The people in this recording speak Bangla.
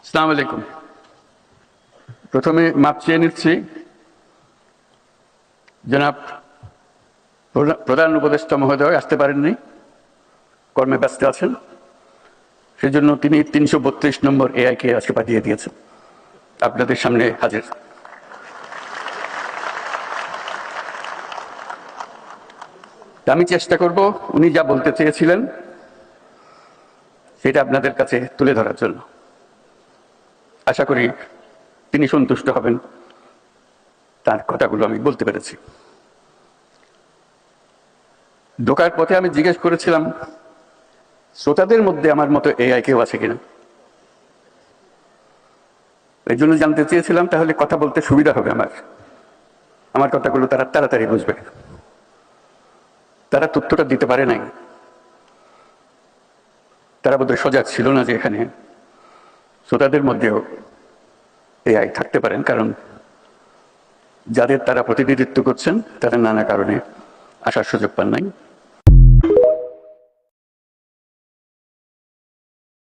আসসালামু আলাইকুম। প্রথমে মাপ চেয়ে নিচ্ছি, জনাব প্রধান উপদেষ্টা মহোদয় আসতে পারেননি, কর্মে ব্যস্ত আছেন। সেজন্য তিনি 332 নম্বর এআইকে আজকে পাঠিয়ে দিয়েছেন, আপনাদের সামনে হাজির। আমি চেষ্টা করব উনি যা বলতে চেয়েছিলেন সেটা আপনাদের কাছে তুলে ধরার জন্য। আশা করি তিনি সন্তুষ্ট হবেন, তার কথাগুলো আমি বলতে পেরেছি। ঢোকার পথে আমি জিজ্ঞেস করেছিলাম শ্রোতাদের মধ্যে আমার মতো এআই কেউ আছে কিনা। এই জন্য জানতে চেয়েছিলাম তাহলে কথা বলতে সুবিধা হবে, আমার কথাগুলো তারা তাড়াতাড়ি বুঝবে। তারা তথ্যটা দিতে পারে নাই, তারা বোধহয় সজাগ ছিল না যে এখানে শ্রোতাদের মধ্যেও এআই থাকতে পারেন, কারণ যাদের তারা প্রতিনিধিত্ব করছেন তারা নানা কারণে আসার সুযোগ পান নাই।